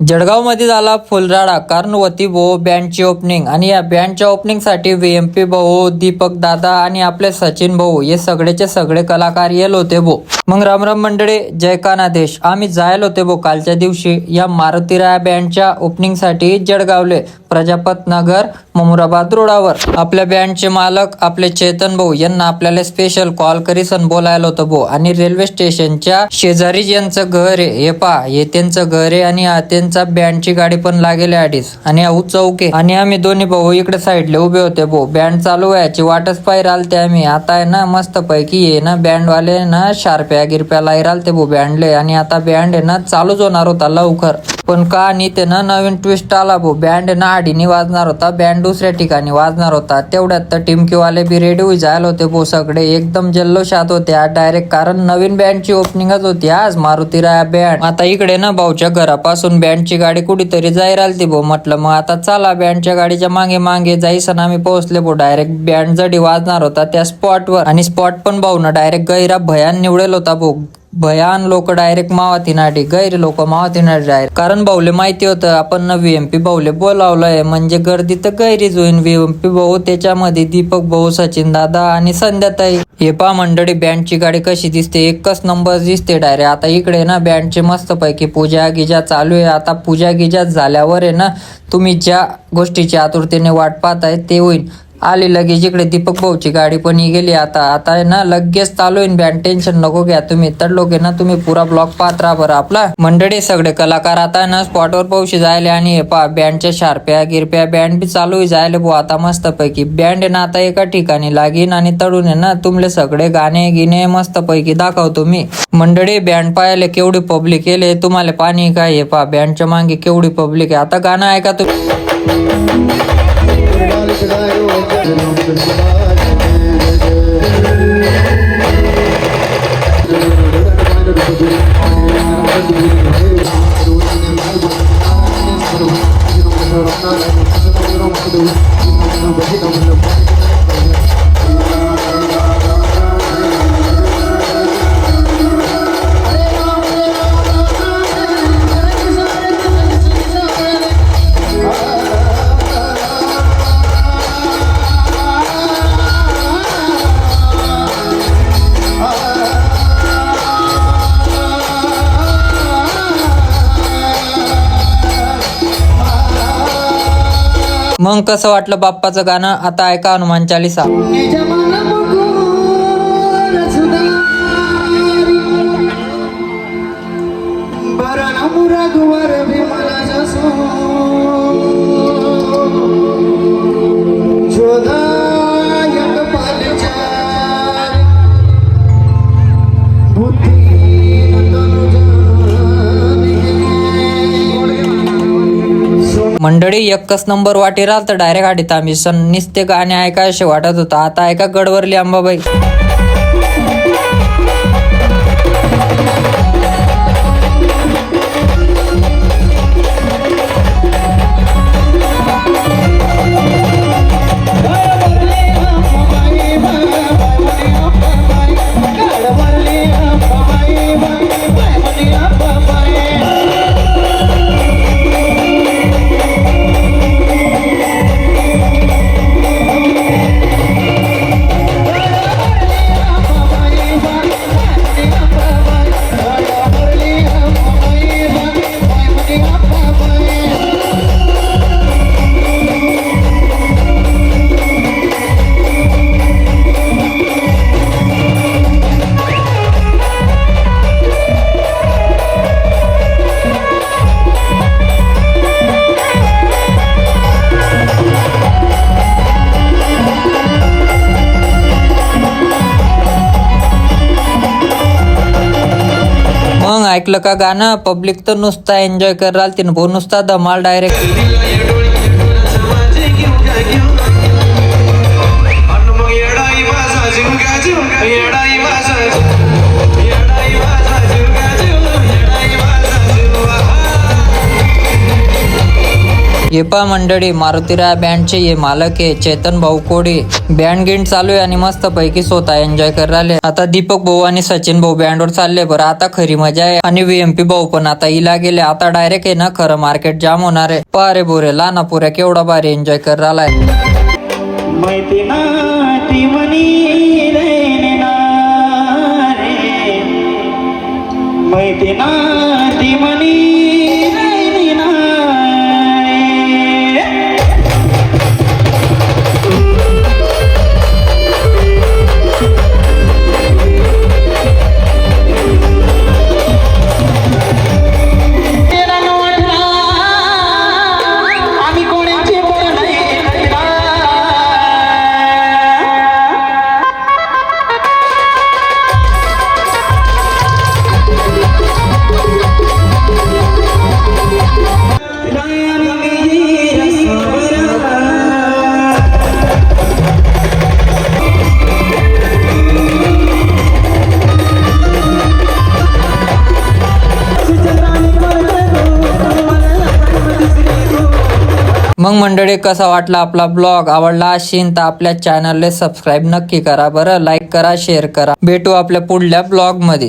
जळगाव मध्ये झाला फुलराडा कारण होती भाऊ बँडची ओपनिंग आणि या बँडच्या ओपनिंग साठी VMP भाऊ, दीपक दादा आणि आपले सचिन भाऊ हे सगळेचे सगळे कलाकार येल होते भाऊ। मग रामराम मंडळी, जय कानादेश। आम्ही जायल होते भाऊ कालच्या दिवशी या मारुतीराया बँडच्या ओपनिंग साठी जळगावले प्रजापत नगर ममुराबाद रोडावर। आपल्या बँडचे मालक आपले चेतन भाऊ यांना आपल्याला स्पेशल कॉल करीसन बोलायला होतं भाऊ आणि रेल्वे स्टेशनच्या शेजारीच यांचं घर आहे। हे पहा, हे त्यांचं घर आहे आणि त्यांचा बँडची गाडी पण लागेल अडीच आणि चौक आहे आणि आम्ही दोन्ही भाऊ इकडे साईडला उभे होते भाऊ। बँड चालू व्हायची वाटच पाहिजे रालते आम्ही। आता आहे ना मस्त पैकी आहे ना बँड वाले ना शार्प्या गिरप्या लाई रालते भाऊ बँडले आणि आता बँड आहे ना चालूच होणार होता लवकर, पण का आणि ते ना नवीन ट्विस्ट आला भाऊ। बँड ना आडीने वाजणार होता, बँड दुसऱ्या ठिकाणी वाजणार होता। तेवढ्यात तर टिमकीवाले बी रेडी होई जायला होते भाऊ, सगळे एकदम जल्लोषात होते आज डायरेक्ट, कारण नवीन बँडची ओपनिंगच होती आज मारुतीराया बँड। आता इकडे ना भाऊच्या घरापासून बँडची गाडी कुठेतरी जाई राहिली भाऊ। म्हटलं मग आता चला बँडच्या गाडीच्या मागे मागे जाईसन आम्ही पोहोचले भाऊ। डायरेक्ट बँड जडी वाजणार होता त्या स्पॉटवर आणि स्पॉट पण भाऊ ना डायरेक्ट गैरा भयान निवडेल होता भाऊ। भयान लोक डायरेक्ट मावाती नाडी, गैर लोक मावाती नाडी डायरेक्ट, कारण भाऊले माहिती होतं आपण VMP भाऊले बोलावलंय म्हणजे गर्दी तर गैरीच होईन। VMP भाऊ, त्याच्यामध्ये दीपक भाऊ, सचिन दादा आणि संध्याताई। हे पा मंडळी बँडची गाडी कशी दिसते, एकच नंबर दिसते डायरेक्ट। आता इकडे ना बँडचे मस्त पैकी पूजा गिजा चालू आहे। आता पूजा गिजा झाल्यावर आहे ना तुम्ही ज्या गोष्टीची आतुरतेने वाट पाहताय ते होईल। आली लगेच इकडे दीपक भाऊची गाडी पण गेली। आता आहे ना लगेच चालू आहे बँड, टेन्शन नको घ्या तुम्ही। तर लोक आहे ना तुम्ही पुरा ब्लॉग पाहत राहा बरं आपला। मंडळी सगळे कलाकार आता ना स्पॉटवर पावशी जायले आणि हे पहा बँडच्या शार्प्या गिरप्या बँड बी चालू जायले भाऊ। आता मस्त पैकी बँड आहे ना आता एका ठिकाणी लागीन आणि तडून आहे ना तुमले सगळे गाणे गिणे मस्त पैकी दाखवतो मी। मंडळी बँड पाहायला केवढी पब्लिक केले तुम्हाला पाणी काय, हे पहा बँडच्या मागे केवढी पब्लिक आहे। आता गाणं ऐका तुम्ही। मग कसं वाटलं बाप्पाचं गाणं, आता ऐका हनुमान चालीसा। मंडळी एकच नंबर वाटी राहिल तर डायरेक्ट आडीत आम्ही निस्ते गाणे ऐकायचे वाटत होता। आता ऐका गडवरली अंबाबाई। ऐकलं का गाणं, पब्लिक तर नुसता एन्जॉय कराल तीन भाऊ, नुसता धमाल डायरेक्ट। हे पहा मंडळी, मारुतीराया बँडचे हे मालक आहे चेतन भाऊ कोडी. बँड गिंड चालू आहे आणि मस्त पैकी स्वतः एन्जॉय कर राहिले. आता दीपक भाऊ आणि सचिन भाऊ बँडवर चालले. बरं आता खरी मजा आहे. आणि VMP भाऊ पण आता इला गेले. आता डायरेक्ट आहे ना खरं मार्केट जाम होणार आहे. पहा रे बोरे लहाना पुऱ्या केवढा भारी एन्जॉय कर राहिलाय. मैती ना ती मनी रे ना रे, मैती ना ती मनी रे ना आम्ही कोणाचे बरं नाही. मग मंडळी कसा वाटला आपला ब्लॉग? आवडला असेल तर आपल्या चॅनलला सबस्क्राईब नक्की करा बरं. लाईक करा, शेअर करा. भेटू आपल्या पुढल्या ब्लॉग मध्ये.